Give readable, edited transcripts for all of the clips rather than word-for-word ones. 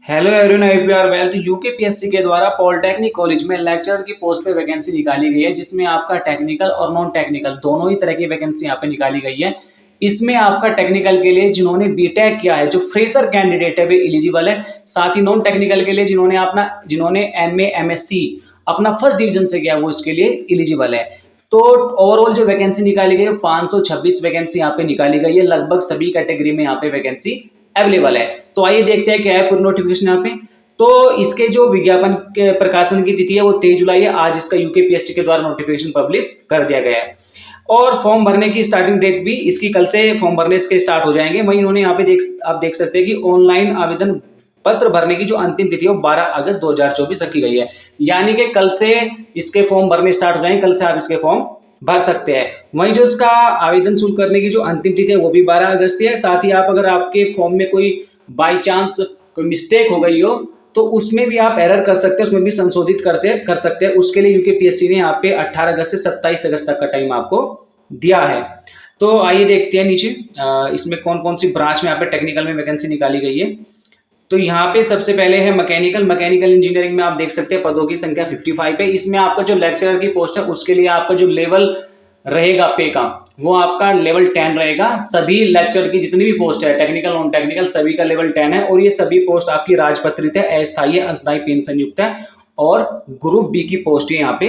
Hello everyone, I P R well. तो UKPSC के द्वारा पॉलिटेक्निक कॉलेज में लेक्चरर की पोस्ट पे वैकेंसी निकाली गई है, जिसमें आपका टेक्निकल और नॉन टेक्निकल दोनों ही तरह की वैकेंसी यहाँ पे निकाली गई है। इसमें आपका टेक्निकल के लिए जिन्होंने बीटेक किया है, जो फ्रेशर कैंडिडेट है, वे एलिजिबल है। साथ ही नॉन टेक्निकल के लिए जिन्होंने एमए एमएससी अपना फर्स्ट डिवीजन से किया, वो इसके लिए एलिजिबल है। तो ओवरऑल जो वैकेंसी निकाली गई है 526 वैकेंसी यहाँ पे निकाली गई है। लगभग सभी कैटेगरी में यहाँ पे वैकेंसी अवेलेबल है। तो आइए देखते हैं क्या है पूरी नोटिफिकेशन यहाँ पे। तो इसके जो विज्ञापन के प्रकाशन की तिथि है वो 23 जुलाई है। आज इसका यूकेपीएससी के द्वारा नोटिफिकेशन पब्लिश कर दिया गया है। और फॉर्म भरने की स्टार्टिंग डेट भी इसकी कल से फॉर्म भरने इसके स्टार्ट हो जाएंगे। वहीं इन्होंने यहाँ पे आप देख सकते हैं कि ऑनलाइन आवेदन पत्र भरने की जो अंतिम तिथि है वो 12 अगस्त 2024 रखी गई है। यानी कि कल से इसके फॉर्म भरने स्टार्ट हो जाएंगे, कल से आप इसके फॉर्म भर सकते हैं। वहीं जो इसका आवेदन शुल्क करने की जो अंतिम तिथि है वो भी 12 अगस्त है। साथ ही आप अगर आपके फॉर्म में कोई बाई चांस कोई मिस्टेक हो गई हो तो उसमें भी आप एरर कर सकते हैं, उसमें भी संशोधित कर सकते हैं। उसके लिए यूकेपीएससी ने यहाँ पे 18 अगस्त से 27 अगस्त तक का टाइम आपको दिया है। तो आइए देखते हैं नीचे इसमें कौन कौन सी ब्रांच में यहाँ पे टेक्निकल में वैकेंसी निकाली गई है। तो यहाँ पे सबसे पहले है मैकेनिकल इंजीनियरिंग में आप देख सकते हैं पदों की संख्या 55 है। इसमें आपका जो लेक्चरर की पोस्ट है उसके लिए आपका जो लेवल रहेगा पे का, वो आपका लेवल 10 रहेगा। सभी लेक्चर की जितनी भी पोस्ट है, टेक्निकल नॉन टेक्निकल, सभी का लेवल 10 है। और ये सभी पोस्ट आपकी राजपत्रित है, अस्थायी है, अस्थायी पेंशन युक्त है और ग्रुप बी की पोस्ट यहाँ पे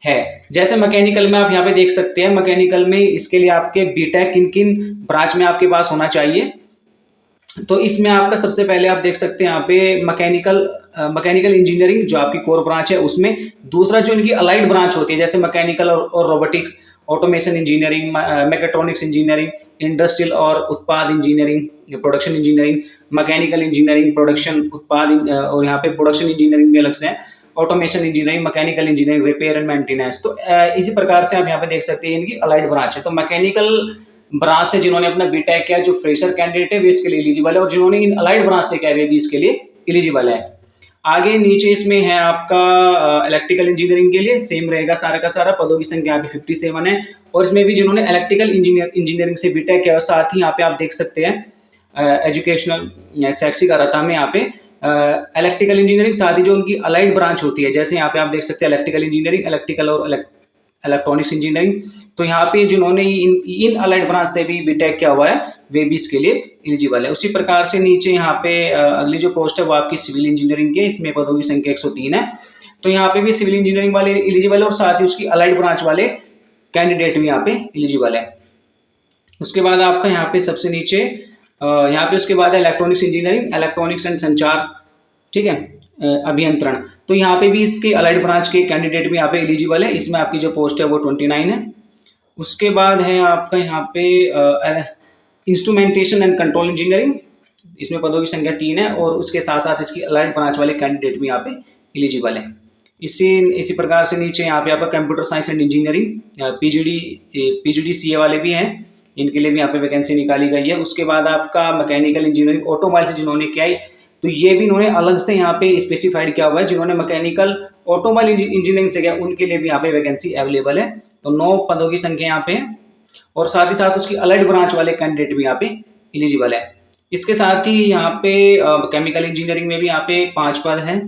है। जैसे मैकेनिकल में आप यहाँ पे देख सकते हैं, मैकेनिकल में इसके लिए आपके बीटेक किन किन ब्रांच में आपके पास होना चाहिए। तो इसमें आपका सबसे पहले आप देख सकते हैं यहाँ पे मैकेनिकल इंजीनियरिंग जो आपकी कोर ब्रांच है उसमें। दूसरा जो इनकी अलाइड ब्रांच होती है, जैसे मैकेनिकल और robotics, automation engineering, mechatronics engineering, industrial और उत्पाद engineering, production engineering, mechanical engineering, production उत्पाद, और यहाँ पे प्रोडक्शन इंजीनियरिंग भी अलग से है, automation engineering, mechanical engineering, repair and maintenance. तो इसी प्रकार से आप यहाँ पे देख सकते हैं इनकी अलाइड ब्रांच है। तो मैकेनिकल ब्रांच से जिन्होंने अपना बीटेक किया, जो फ्रेशर कैंडिडेट है, वे इसके लिए एलिजिबल है। और जिन्होंने इन अलाइड ब्रांच से किया, वे भी इसके लिए एलिजिबल है। आगे नीचे इसमें है आपका इलेक्ट्रिकल इंजीनियरिंग के लिए सेम रहेगा सारा का सारा। पदों की संख्या यहाँ पे 57 है। और इसमें भी जिन्होंने इलेक्ट्रिकल इंजीनियरिंग से बीटेक किया, साथ ही यहाँ पे आप देख सकते हैं एजुकेशनल शैक्षिक अर्हता में यहाँ पे इलेक्ट्रिकल इंजीनियरिंग, साथ ही जो उनकी अलाइड ब्रांच होती है, जैसे यहाँ पे आप देख सकते हैं इलेक्ट्रिकल इंजीनियरिंग, इलेक्ट्रिकल और इलेक्ट्रॉनिक्स इंजीनियरिंग। तो यहाँ पे जिन्होंने इन अलाइड ब्रांच से भी बीटेक किया हुआ है, वे भी इसके लिए एलिजिबल है। उसी प्रकार से नीचे यहाँ पे अगली जो पोस्ट है वो आपकी सिविल इंजीनियरिंग की, इसमें पदों की संख्या 103 है। तो यहाँ पे भी सिविल इंजीनियरिंग वाले एलिजिबल है और साथ ही उसकी अलाइड ब्रांच वाले कैंडिडेट भी यहाँ पे एलिजिबल है। उसके बाद आपका यहाँ पे सबसे नीचे यहाँ पे उसके बाद है इलेक्ट्रॉनिक्स इंजीनियरिंग, इलेक्ट्रॉनिक्स एंड संचार, ठीक है, अभियंत्रण। तो यहाँ पे भी इसके अलाइड ब्रांच के कैंडिडेट भी यहाँ पे एलिजिबल है। इसमें आपकी जो पोस्ट है वो 29 है। उसके बाद है आपका यहाँ पे इंस्ट्रूमेंटेशन एंड कंट्रोल इंजीनियरिंग, इसमें पदों की संख्या 3 है। और उसके साथ साथ इसकी अलाइड ब्रांच वाले कैंडिडेट भी यहाँ पे एलिजिबल है। इसी प्रकार से नीचे यहाँ पे आपका computer science and engineering, PGD CA वाले भी हैं, इनके लिए भी यहाँ पे वैकेंसी निकाली गई है। उसके बाद आपका मैकेनिकल इंजीनियरिंग ऑटोमोबाइल से जिन्होंने किया है, तो ये भी इन्होंने अलग से यहाँ पे स्पेसिफाइड किया हुआ है। जिन्होंने मैकेनिकल ऑटोमोबाइल इंजीनियरिंग से किया, उनके लिए भी यहाँ पे वैकेंसी अवेलेबल है। तो 9 पदों की संख्या यहाँ पे है। और साथ ही साथ उसकी अलाइड ब्रांच वाले कैंडिडेट भी यहाँ पे एलिजिबल है। इसके साथ ही यहाँ पे केमिकल इंजीनियरिंग में भी यहाँ पे 5 पद हैं।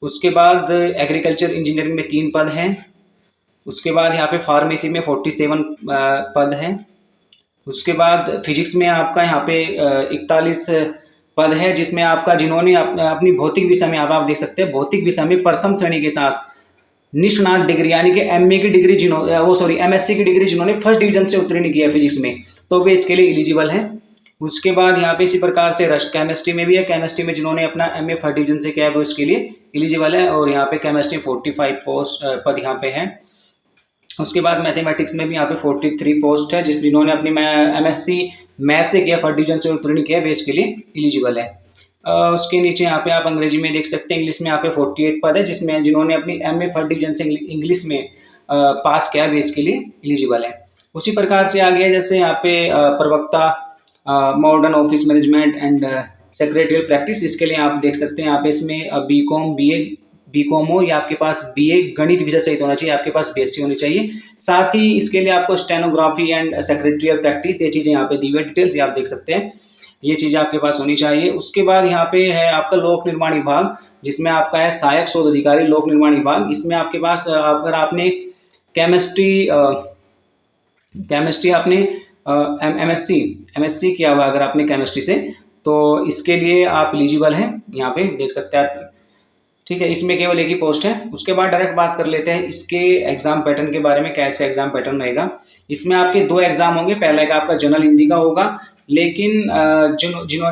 उसके बाद एग्रीकल्चर इंजीनियरिंग में 3 पद हैं। उसके बाद यहाँ पे फार्मेसी में 47 पद हैं। उसके बाद फिजिक्स में आपका यहाँ पे 41 पद है, जिसमें आपका जिन्होंने अपनी भौतिक विषय में आप देख सकते हैं, भौतिक विषय में प्रथम श्रेणी के साथ निष्णात डिग्री यानी कि एमए की डिग्री एमएससी की डिग्री जिन्होंने फर्स्ट डिवीजन से उत्तीर्ण किया फिजिक्स में, तो वे इसके लिए एलिजिबल है। उसके बाद यहाँ पे इसी प्रकार से केमिस्ट्री में भी है। केमिस्ट्री में जिन्होंने अपना एमए फर्स्ट डिवीजन से किया है, वो इसके लिए एलिजिबल है। और यहाँ पे केमिस्ट्री 45 पद यहाँ पे है। उसके बाद मैथमेटिक्स में भी यहाँ पे 43 पोस्ट है, जिन्होंने अपनी एमएससी मैथ से किया, फर्स्ट डिवीजन से उत्तीर्ण किया, वे इसके लिए एलिजिबल है। उसके नीचे यहाँ पे आप अंग्रेजी में देख सकते हैं, इंग्लिश में यहाँ पे 48 पद है, जिसमें जिन्होंने अपनी एमए फर्स्ट डिवीजन से इंग्लिश में पास किया, वे इसके लिए एलिजिबल है। उसी प्रकार से आगे जैसे यहाँ पे प्रवक्ता, modern office management and secretarial practice, इसके लिए आप देख सकते हैं यहाँ पे इसमें बीकॉम हो या आपके पास बीए गणित विषय सहित होना चाहिए, आपके पास बीएससी होनी चाहिए। साथ ही इसके लिए आपको स्टेनोग्राफी एंड सेक्रेटरियल प्रैक्टिस, ये चीज़ें यहाँ पे दी हुई डिटेल्स ये आप देख सकते हैं। ये चीज़ आपके पास होनी चाहिए। उसके बाद यहाँ पे है आपका लोक निर्माण विभाग, जिसमें आपका है सहायक शोध अधिकारी लोक निर्माण विभाग। इसमें आपके पास अगर आपने केमिस्ट्री केमिस्ट्री आपने एमएससी किया हुआ अगर आपने केमिस्ट्री से, तो इसके लिए आप एलिजिबल हैं, यहाँ पे देख सकते हैं आप। ठीक है, इसमें केवल एक ही पोस्ट है। उसके बाद डायरेक्ट बात कर लेते हैं इसके एग्जाम पैटर्न के बारे में, कैसे एग्जाम पैटर्न रहेगा। इसमें आपके 2 एग्जाम होंगे। पहला एक आपका जनरल हिंदी का होगा, लेकिन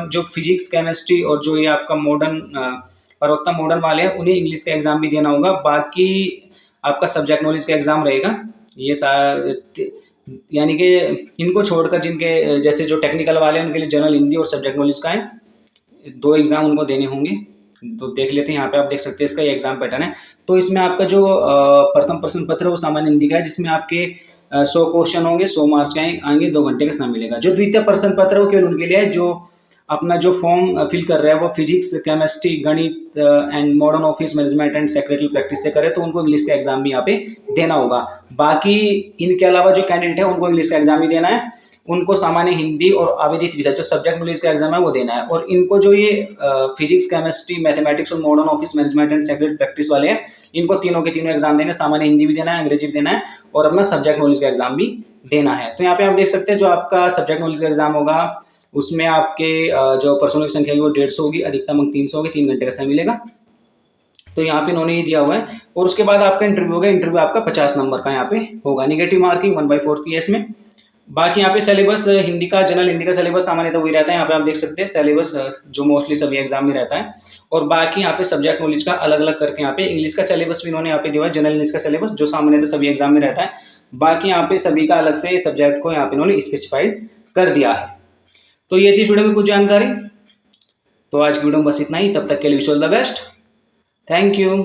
जो फिजिक्स केमिस्ट्री और जो ये आपका मॉडर्न पर्वतम मॉडर्न वाले हैं, उन्हें इंग्लिश का एग्जाम भी देना होगा। बाकी आपका सब्जेक्ट नॉलेज का एग्जाम रहेगा। ये यानी कि इनको छोड़कर जिनके जैसे जो टेक्निकल वाले हैं उनके लिए जनरल हिंदी और सब्जेक्ट नॉलेज का है, 2 एग्जाम उनको देने होंगे। तो देख लेते हैं, यहाँ पे आप देख सकते हैं इसका ये एग्जाम पैटर्न है। तो इसमें आपका जो प्रथम प्रश्न पत्र है वो सामान्य हिंदी का है, जिसमें आपके 100 क्वेश्चन होंगे, 100 मार्क्स के आएंगे, 2 घंटे का समय मिलेगा। जो द्वितीय प्रश्न पत्र है वो केवल उनके लिए है जो अपना जो फॉर्म फिल कर रहे हैं वो फिजिक्स केमिस्ट्री गणित and modern office management and secretary practice से करे, तो उनको इंग्लिश का एग्जाम भी यहाँ पे देना होगा। बाकी इनके अलावा जो कैंडिडेट है उनको इंग्लिश का एग्जाम ही देना है। उनको सामान्य हिंदी और आवेदित विषय जो सब्जेक्ट नॉलेज का एग्जाम है वो देना है। और इनको जो ये फिजिक्स केमिस्ट्री मैथमेटिक्स और modern office management and secretary practice वाले हैं, इनको तीनों के तीनों एग्जाम देने, सामान्य हिंदी भी देना है, अंग्रेजी भी देना है और अपना सब्जेक्ट नॉलेज का एग्जाम भी देना है। तो यहाँ पे आप देख सकते हैं जो आपका सब्जेक्ट नॉलेज का एग्जाम होगा उसमें आपके जो पर्सनों की संख्या है वो 150 होगी, अधिकतम अंक 300 होगी, 3 घंटे का समय मिलेगा। तो यहाँ पे इन्होंने ये दिया हुआ है। और उसके बाद आपका इंटरव्यू होगा। इंटरव्यू आपका 50 नंबर का यहाँ पे होगा। निगेटिव मार्किंग 1/4 की है इसमें। बाकी यहाँ पे सिलेबस हिंदी का, जनरल हिंदी का सिलेबस सामान्यतः वही रहता है। यहाँ पे आप देख सकते हैं सिलेबस जो मोस्टली सभी एग्जाम में रहता है। और बाकी यहाँ पे सब्जेक्ट नॉलेज का अलग अलग करके यहाँ पे इंग्लिश का सिलेबस भी इन्होंने यहाँ पे दिया है, जनरल इंग्लिश का सिलेबस जो सामान्यतः सभी एग्जाम में रहता है। बाकी यहाँ पे सभी का अलग से सब्जेक्ट को यहाँ पे इन्होंने स्पेसिफाइड कर दिया है। तो ये थी वीडियो में कुछ जानकारी। तो आज की वीडियो में बस इतना ही। तब तक के लिए wish all the best. Thank you.